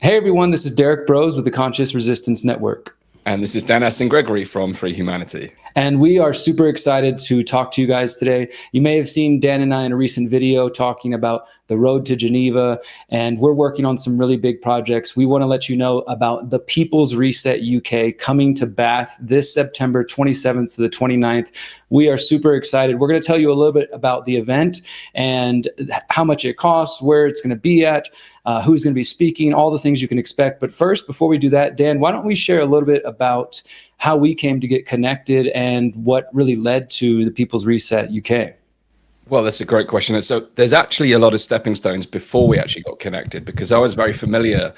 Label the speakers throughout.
Speaker 1: Hey everyone, this is Derrick Broze with the Conscious Resistance Network.
Speaker 2: And this is Astin-Gregory from Free Humanity.
Speaker 1: And we are super excited to talk to you guys today. You may have seen Dan and I in a recent video talking about the road to Geneva, and we're working on some really big projects. We want to let you know about the People's Reset UK coming to Bath this September 27th to the 29th. We are super excited. We're going to tell you a little bit about the event and how much it costs, where it's going to be at, who's going to be speaking, all the things you can expect. But first, before we do that, Dan, why don't we share a little bit about how we came to get connected and what really led to the People's Reset UK?
Speaker 2: Well, that's a great question. So there's actually a lot of stepping stones before we actually got connected, because I was very familiar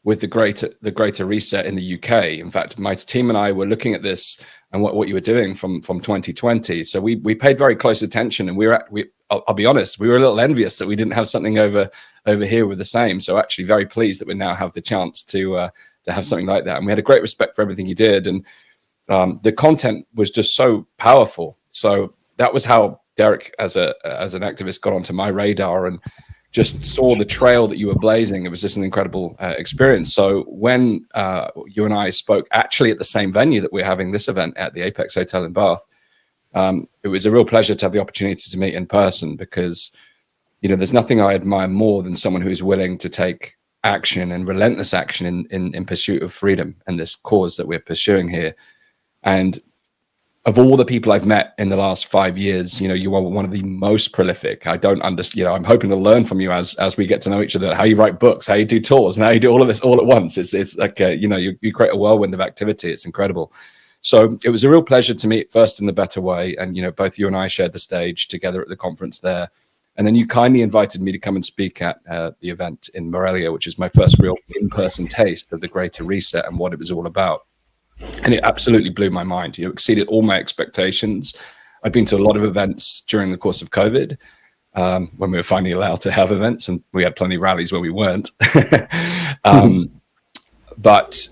Speaker 2: with the Greater Reset in the UK. In fact, my team and I were looking at this and what you were doing from 2020. So we paid very close attention, and I'll be honest, we were a little envious that we didn't have something over here with the same. So actually very pleased that we now have the chance to have something like that. And we had a great respect for everything you did. And the content was just so powerful. So that was how Derrick, as an activist, got onto my radar and just saw the trail that you were blazing. It was just an incredible experience. So when you and I spoke actually at the same venue that we're having this event at, the Apex Hotel in Bath, it was a real pleasure to have the opportunity to meet in person, because, you know, there's nothing I admire more than someone who's willing to take action and relentless action in pursuit of freedom and this cause that we're pursuing here. And of all the people I've met in the last 5 years, you know, you are one of the most prolific. I don't understand, you know, I'm hoping to learn from you as we get to know each other, how you write books, how you do tours, and how you do all of this all at once. It's like, you know, you create a whirlwind of activity. It's incredible. So it was a real pleasure to meet first in the better way. And, you know, both you and I shared the stage together at the conference there. And then you kindly invited me to come and speak at the event in Morelia, which is my first real in-person taste of the Greater Reset and what it was all about. And it absolutely blew my mind. You know, exceeded all my expectations. I've been to a lot of events during the course of COVID, when we were finally allowed to have events, and we had plenty of rallies where we weren't. But,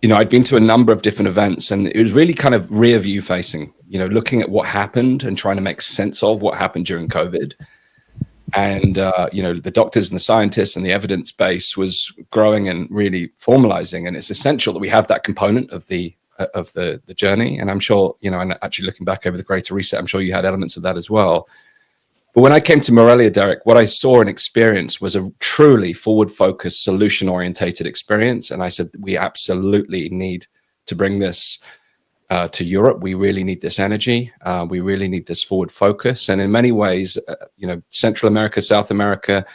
Speaker 2: you know, I'd been to a number of different events, and it was really kind of rear view facing, you know, looking at what happened and trying to make sense of what happened during COVID. And, you know, the doctors and the scientists and the evidence base was growing and really formalizing. And it's essential that we have that component of the journey. And I'm sure, you know, and actually looking back over the Greater Reset, I'm sure you had elements of that as well. But when I came to Morelia, Derrick, what I saw and experienced was a truly forward-focused, solution-orientated experience. And I said, we absolutely need to bring this to Europe. We really need this energy. We really need this forward focus. And in many ways, you know, Central America, South America,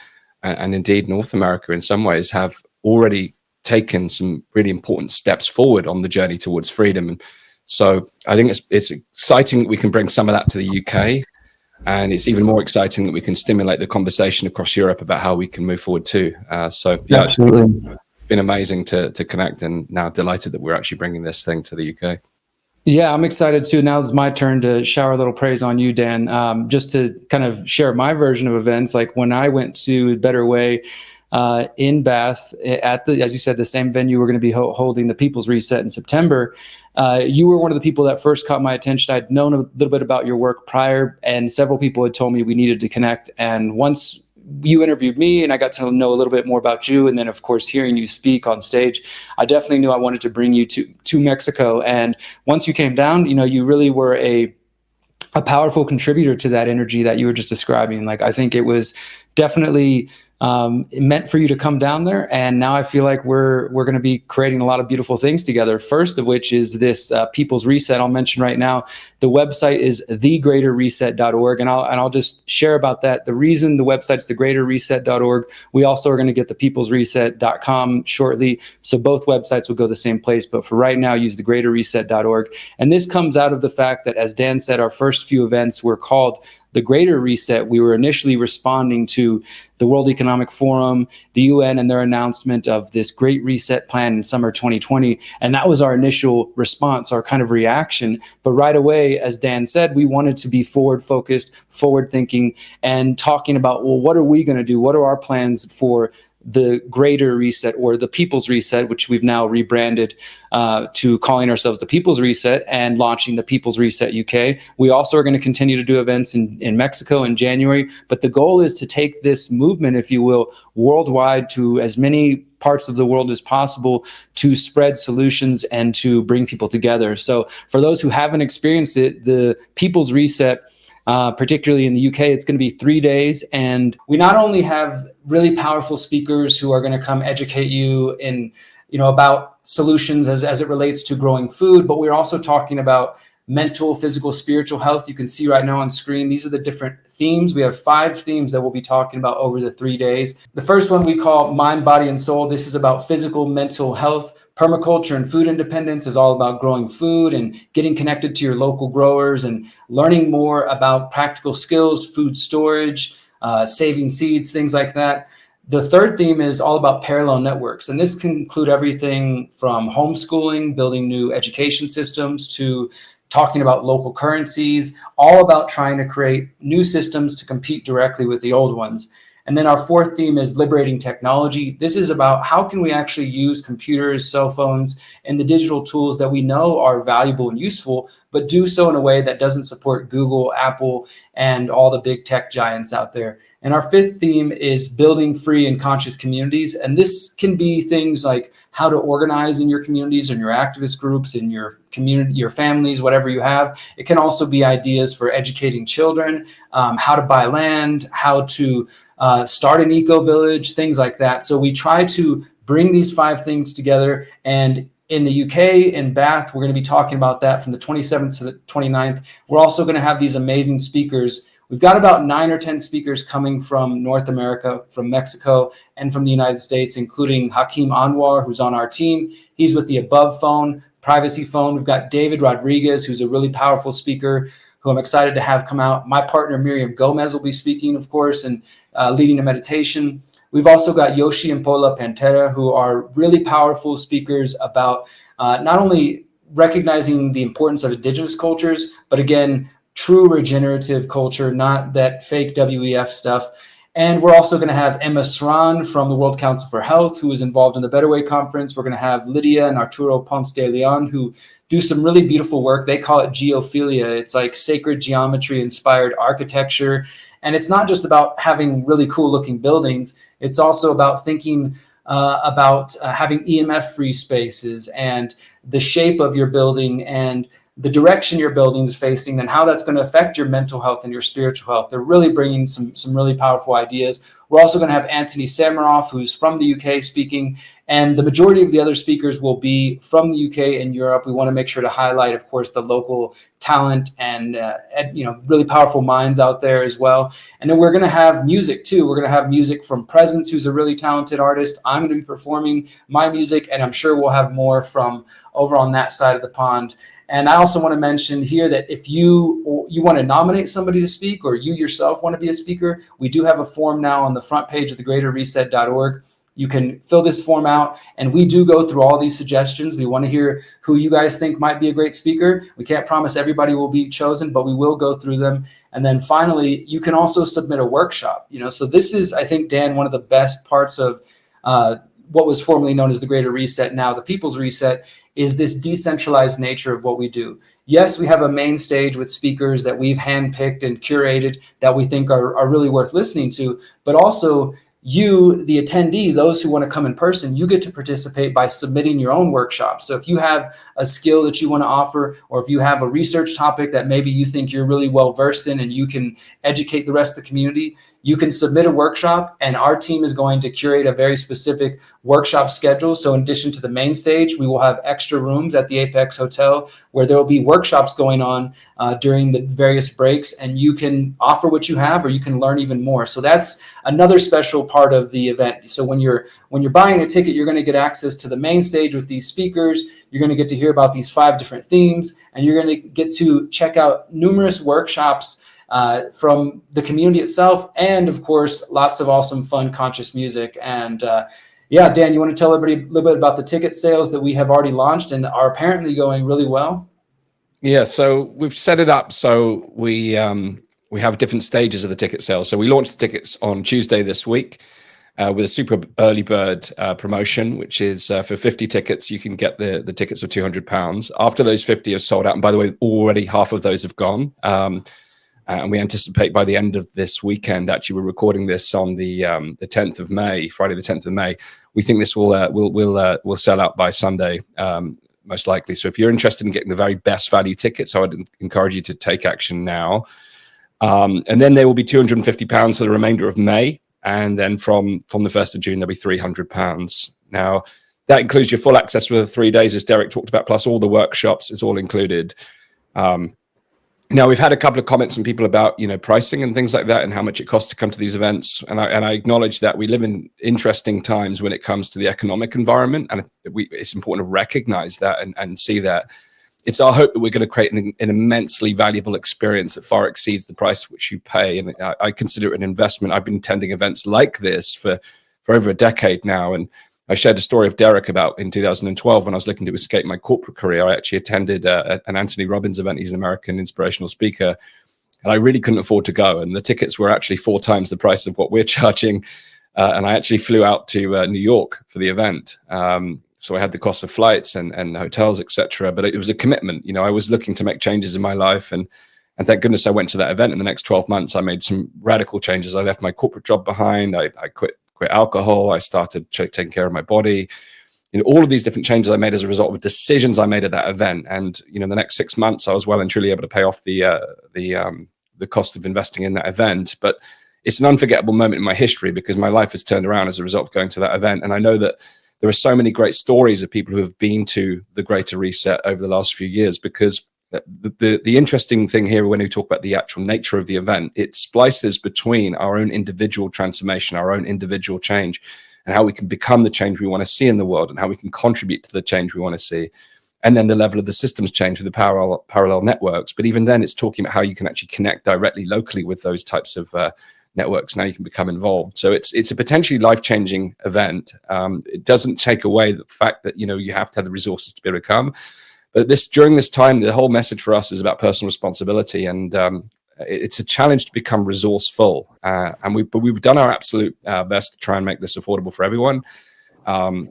Speaker 2: and indeed North America in some ways have already taken some really important steps forward on the journey towards freedom. And so I think it's exciting that we can bring some of that to the UK. And it's even more exciting that we can stimulate the conversation across Europe about how we can move forward too. So yeah, absolutely. It's been amazing to connect, and now delighted that we're actually bringing this thing to the UK.
Speaker 1: Yeah, I'm excited too. Now it's my turn to shower a little praise on you, Dan. Just to kind of share my version of events, like when I went to Better Way in Bath at as you said, the same venue we're going to be holding the People's Reset in September. You were one of the people that first caught my attention. I'd known a little bit about your work prior, and several people had told me we needed to connect. And once you interviewed me and I got to know a little bit more about you, and then of course hearing you speak on stage, I definitely knew I wanted to bring you to Mexico. And once you came down, you know, you really were a powerful contributor to that energy that you were just describing. Like, I think it was definitely meant for you to come down there. And now I feel like we're going to be creating a lot of beautiful things together. First of which is this People's Reset. I'll mention right now, the website is thegreaterreset.org. And I'll just share about that. The reason the website's thegreaterreset.org, we also are going to get the peoplesreset.com shortly. So both websites will go the same place. But for right now, use thegreaterreset.org. And this comes out of the fact that, as Dan said, our first few events were called the Greater Reset. We were initially responding to the World Economic Forum, the UN, and their announcement of this Great Reset plan in summer 2020. And that was our initial response, our kind of reaction. But right away, as Dan said, we wanted to be forward-focused, forward-thinking, and talking about, well, what are we going to do? What are our plans for the Greater Reset, or the People's Reset, which we've now rebranded to calling ourselves the People's Reset and launching the People's Reset UK. We also are going to continue to do events in Mexico in January, but the goal is to take this movement, if you will, worldwide to as many parts of the world as possible, to spread solutions and to bring people together. So for those who haven't experienced it, the People's Reset, particularly in the UK, it's going to be 3 days. And we not only have really powerful speakers who are going to come educate you in, about solutions as it relates to growing food, but we're also talking about mental, physical, spiritual health. You can see right now on screen, these are the different themes. We have 5 themes that we'll be talking about over the 3 days. The first one we call Mind, Body, and Soul. This is about physical, mental health. Permaculture and food independence is all about growing food and getting connected to your local growers and learning more about practical skills, food storage, saving seeds, things like that. The third theme is all about parallel networks. And this can include everything from homeschooling, building new education systems, to talking about local currencies, all about trying to create new systems to compete directly with the old ones. And then our fourth theme is liberating technology. This is about how can we actually use computers, cell phones, and the digital tools that we know are valuable and useful, but do so in a way that doesn't support Google, Apple, and all the big tech giants out there. And our fifth theme is building free and conscious communities. And this can be things like how to organize in your communities and your activist groups, in your community, your families, whatever you have. It can also be ideas for educating children, how to buy land, how to start an eco-village, things like that. So we try to bring these 5 things together. And in the UK, in Bath, we're going to be talking about that from the 27th to the 29th. We're also going to have these amazing speakers. We've got about 9 or 10 speakers coming from North America, from Mexico, and from the United States, including Hakeem Anwar, who's on our team. He's with the Above Phone, Privacy Phone. We've got David Rodriguez, who's a really powerful speaker, who I'm excited to have come out. My partner, Miriam Gomez, will be speaking, of course, and leading a meditation. We've also got Yoshi and Paula Pantera, who are really powerful speakers about not only recognizing the importance of indigenous cultures, but again, true regenerative culture, not that fake WEF stuff. And we're also going to have Emma Sran from the World Council for Health, who is involved in the Better Way Conference. We're going to have Lydia and Arturo Ponce de Leon, who do some really beautiful work. They call it geophilia. It's like sacred geometry inspired architecture. And it's not just about having really cool looking buildings. It's also about thinking about having EMF free spaces and the shape of your building and the direction your building is facing and how that's going to affect your mental health and your spiritual health. They're really bringing some really powerful ideas. We're also going to have Anthony Samaroff, who's from the UK, speaking, and the majority of the other speakers will be from the UK and Europe. We want to make sure to highlight, of course, the local talent and really powerful minds out there as well. And then we're going to have music too. We're going to have music from Presence, who's a really talented artist. I'm going to be performing my music, and I'm sure we'll have more from over on that side of the pond. And I also want to mention here that if you want to nominate somebody to speak, or you yourself want to be a speaker, we do have a form now on the front page of thegreaterreset.org. You can fill this form out, and we do go through all these suggestions. We want to hear who you guys think might be a great speaker. We can't promise everybody will be chosen, but we will go through them. And then finally, you can also submit a workshop. So this is, I think, Dan, one of the best parts of what was formerly known as the Greater Reset, now the People's Reset, is this decentralized nature of what we do. Yes, we have a main stage with speakers that we've handpicked and curated that we think are really worth listening to, but also you, the attendee, those who want to come in person, you get to participate by submitting your own workshops. So if you have a skill that you want to offer, or if you have a research topic that maybe you think you're really well versed in and you can educate the rest of the community, you can submit a workshop, and our team is going to curate a very specific workshop schedule. So in addition to the main stage, we will have extra rooms at the Apex Hotel where there will be workshops going on during the various breaks, and you can offer what you have, or you can learn even more. So that's another special part of the event. So when you're buying a ticket, you're going to get access to the main stage with these speakers. You're going to get to hear about these 5 different themes, and you're going to get to check out numerous workshops from the community itself, and of course, lots of awesome, fun, conscious music. And Dan, you want to tell everybody a little bit about the ticket sales that we have already launched and are apparently going really well?
Speaker 2: Yeah, so we've set it up so we have different stages of the ticket sale. So we launched the tickets on Tuesday this week, with a super early bird promotion, which is for 50 tickets, you can get the tickets of £200. After those 50 are sold out, and by the way, already half of those have gone. And we anticipate by the end of this weekend, actually, we're recording this on the 10th of May, Friday the 10th of May. We think this will sell out by Sunday, most likely. So if you're interested in getting the very best value tickets, I would encourage you to take action now. And then there will be £250 for the remainder of May. And then from the 1st of June, there'll be £300. Now, that includes your full access for the 3 days, as Derrick talked about, plus all the workshops. It's all included. Now, we've had a couple of comments from people about, pricing and things like that and how much it costs to come to these events. And I acknowledge that we live in interesting times when it comes to the economic environment. And it's important to recognize that and see that. It's our hope that we're going to create an immensely valuable experience that far exceeds the price which you pay. And I consider it an investment. I've been attending events like this for over a decade now. And I shared a story of Derrick about in 2012 when I was looking to escape my corporate career. I actually attended an Anthony Robbins event. He's an American inspirational speaker. And I really couldn't afford to go. And the tickets were actually 4 times the price of what we're charging. And I actually flew out to New York for the event. So I had the cost of flights and hotels, etc. But it was a commitment. I was looking to make changes in my life. And thank goodness I went to that event. In the next 12 months, I made some radical changes. I left my corporate job behind. I quit alcohol. I started taking care of my body. All of these different changes I made as a result of decisions I made at that event. And the next 6 months, I was well and truly able to pay off the cost of investing in that event. But it's an unforgettable moment in my history because my life has turned around as a result of going to that event. And I know that there are so many great stories of people who have been to the Greater Reset over the last few years, because the interesting thing here, when we talk about the actual nature of the event, it splices between our own individual transformation, our own individual change, and how we can become the change we want to see in the world and how we can contribute to the change we want to see. And then the level of the systems change with the parallel networks. But even then, it's talking about how you can actually connect directly locally with those types of networks. Now you can become involved. So it's a potentially life-changing event. It doesn't take away the fact that, you have to have the resources to be able to come. But during this time, the whole message for us is about personal responsibility. And it's a challenge to become resourceful. And we've done our absolute best to try and make this affordable for everyone.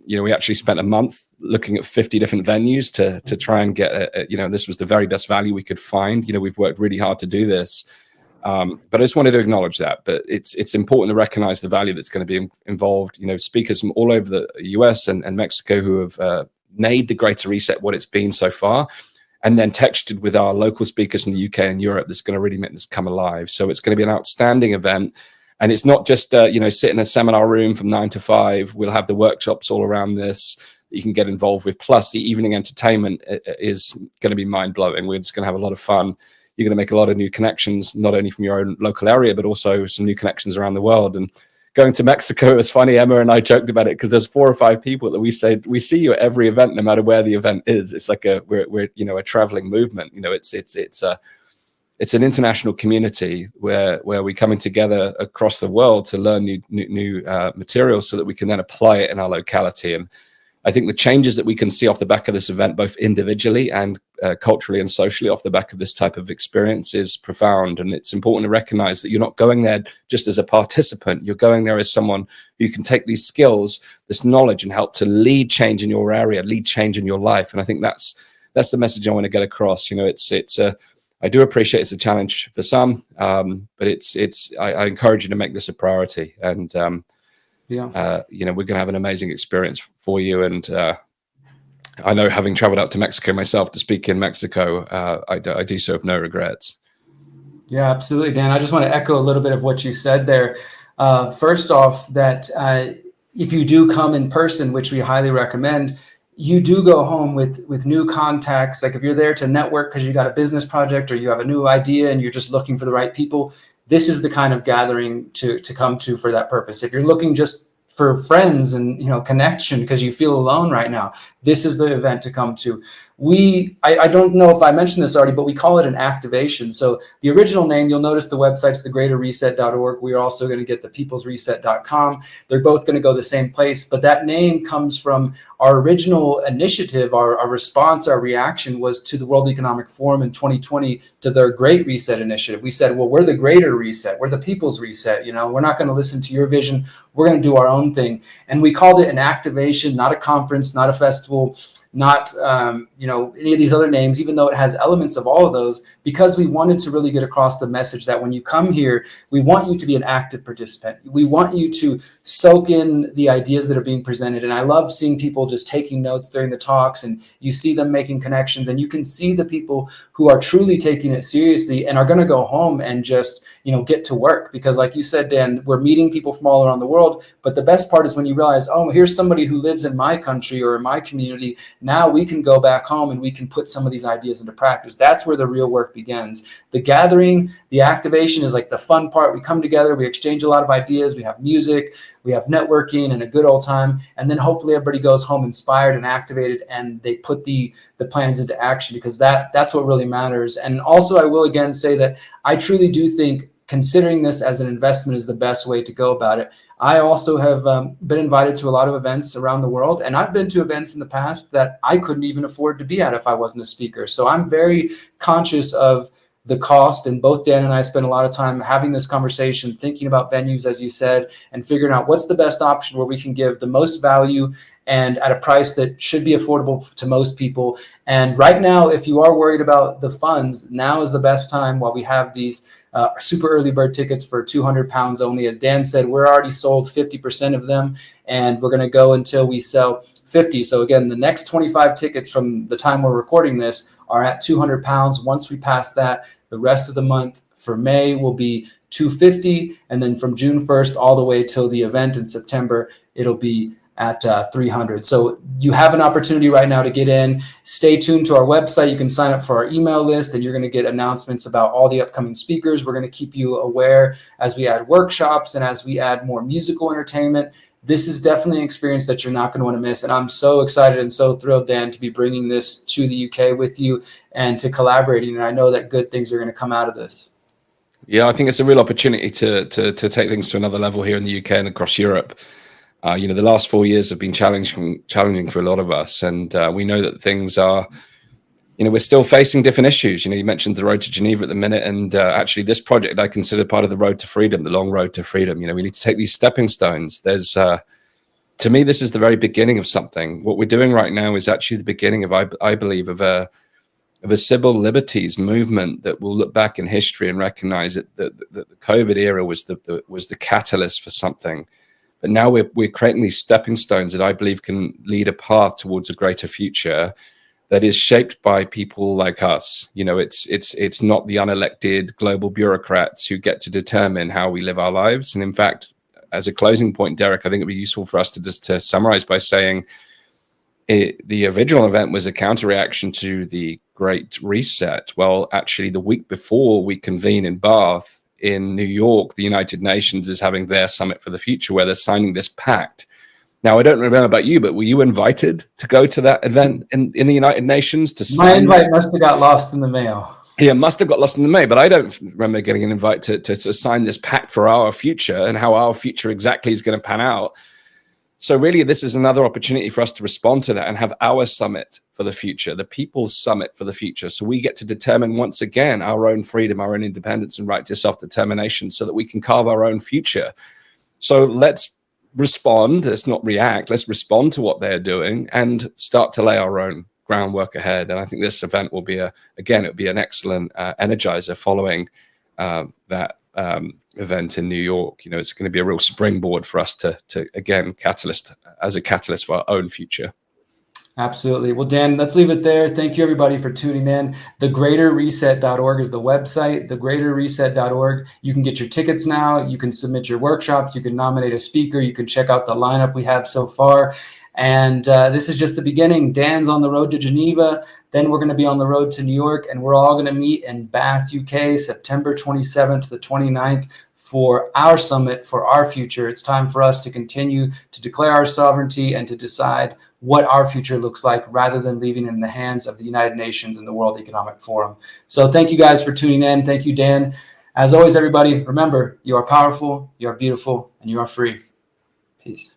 Speaker 2: We actually spent a month looking at 50 different venues to try and get, this was the very best value we could find. We've worked really hard to do this. But I just wanted to acknowledge that. But it's important to recognize the value that's going to be involved. Speakers from all over the US and Mexico who have made the Greater Reset what it's been so far, and then textured with our local speakers in the UK and Europe that's going to really make this come alive. So it's going to be an outstanding event. And it's not just, sit in a seminar room from 9 to 5. We'll have the workshops all around this that you can get involved with. Plus, the evening entertainment is going to be mind-blowing. We're just going to have a lot of fun. You're going to make a lot of new connections, not only from your own local area, but also some new connections around the world. And going to Mexico, it was funny. Emma and I joked about it because there's 4 or 5 people that we said, we see you at every event, no matter where the event is. It's like we're a traveling movement. It's an international community where we're coming together across the world to learn new materials so that we can then apply it in our locality. And I think the changes that we can see off the back of this event, both individually and culturally and socially off the back of this type of experience, is profound. And it's important to recognize that you're not going there just as a participant. You're going there as someone who can take these skills, this knowledge, and help to lead change in your area, lead change in your life. And I think that's the message I want to get across. I do appreciate it's a challenge for some, but I encourage you to make this a priority. And we're going to have an amazing experience for you. And I know, having traveled out to Mexico myself to speak in Mexico, I do so with no regrets.
Speaker 1: Yeah, absolutely, Dan. I just want to echo a little bit of what you said there. First off, that if you do come in person, which we highly recommend, you do go home with new contacts. Like if you're there to network because you got a business project or you have a new idea and you're just looking for the right people, this is the kind of gathering to come to for that purpose. If you're looking just for friends and connection because you feel alone right now, this is the event to come to. I don't know if I mentioned this already, but we call it an activation. So the original name, you'll notice the website's thegreaterreset.org. We are also going to get the peoplesreset.com. They're both going to go the same place, but that name comes from our original initiative. Our response, our reaction was to the World Economic Forum in 2020 to their Great Reset initiative. We said, well, we're the Greater Reset. We're the People's Reset. We're not going to listen to your vision We're going to do our own thing. And we called it an activation, not a conference, not a festival, not any of these other names, even though it has elements of all of those, because we wanted to really get across the message that when you come here, we want you to be an active participant. We want you to soak in the ideas that are being presented. And I love seeing people just taking notes during the talks, and you see them making connections, and you can see the people who are truly taking it seriously and are going to go home and just get to work. Because like you said, Dan, we're meeting people from all around the world, but the best part is when you realize, oh, here's somebody who lives in my country or in my community. Now we can go back home and we can put some of these ideas into practice. That's where the real work begins. The gathering, the activation is like the fun part. We come together, we exchange a lot of ideas, we have music, we have networking and a good old time. And then hopefully everybody goes home inspired and activated, and they put the plans into action, because that's what really matters. And also, I will again say that I truly do think considering this as an investment is the best way to go about it. I also have been invited to a lot of events around the world, and I've been to events in the past that I couldn't even afford to be at if I wasn't a speaker. So I'm very conscious of the cost, and both Dan and I spend a lot of time having this conversation, thinking about venues, as you said, and figuring out what's the best option where we can give the most value and at a price that should be affordable to most people. And right now, if you are worried about the funds, now is the best time while we have these super early bird tickets for £200 only. As Dan said, we're already sold 50% of them, and we're going to go until we sell 50. So again, the next 25 tickets from the time we're recording this are at £200. Once we pass that, the rest of the month for May will be $250, and then from June 1st all the way till the event in September, it'll be at $300. So you have an opportunity right now to get in. Stay tuned to our website. You can sign up for our email list, and you're going to get announcements about all the upcoming speakers. We're going to keep you aware as we add workshops and as we add more musical entertainment. This is definitely an experience that you're not going to want to miss. And I'm so excited and so thrilled, Dan, to be bringing this to the UK with you and to collaborating. And I know that good things are going to come out of this.
Speaker 2: Yeah, I think it's a real opportunity to take things to another level here in the UK and across Europe. The last 4 years have been challenging for a lot of us, and we know that things are, we're still facing different issues. You mentioned the road to Geneva at the minute, and actually this project I consider part of the road to freedom, the long road to freedom. We need to take these stepping stones. There's, to me, this is the very beginning of something. What we're doing right now is actually the beginning of, I believe, of a civil liberties movement that will look back in history and recognize that the COVID era was the catalyst for something. But now we're creating these stepping stones that I believe can lead a path towards a greater future that is shaped by people like us. It's not the unelected global bureaucrats who get to determine how we live our lives. And in fact, as a closing point, Derrick, I think it'd be useful for us to summarize by saying the original event was a counter reaction to the Great Reset. Well, actually, the week before we convene in Bath, in New York, the United Nations is having their summit for the future where they're signing this pact. Now, I don't remember about you, but were you invited to go to that event in the United Nations to sign?
Speaker 1: My invite must have got lost in the mail.
Speaker 2: Yeah, must have got lost in the mail, but I don't remember getting an invite to sign this pact for our future and how our future exactly is going to pan out. So really, this is another opportunity for us to respond to that and have our summit for the future, the people's summit for the future. So we get to determine once again our own freedom, our own independence and right to self-determination so that we can carve our own future. So let's respond, let's not react, let's respond to what they're doing and start to lay our own groundwork ahead. And I think this event will be it'll be an excellent energizer following that event in New York. It's going to be a real springboard for us to again catalyst for our own future.
Speaker 1: Absolutely. Well, Dan, let's leave it there. Thank you, everybody, for tuning in. Thegreaterreset.org is the website, thegreaterreset.org. You can get your tickets now. You can submit your workshops. You can nominate a speaker. You can check out the lineup we have so far. And this is just the beginning. Dan's on the road to Geneva. Then we're going to be on the road to New York, and we're all going to meet in Bath, UK, September 27th to the 29th for our summit, for our future. It's time for us to continue to declare our sovereignty and to decide what our future looks like rather than leaving it in the hands of the United Nations and the World Economic Forum. So thank you guys for tuning in. Thank you, Dan. As always, everybody, remember, you are powerful, you are beautiful, and you are free. Peace.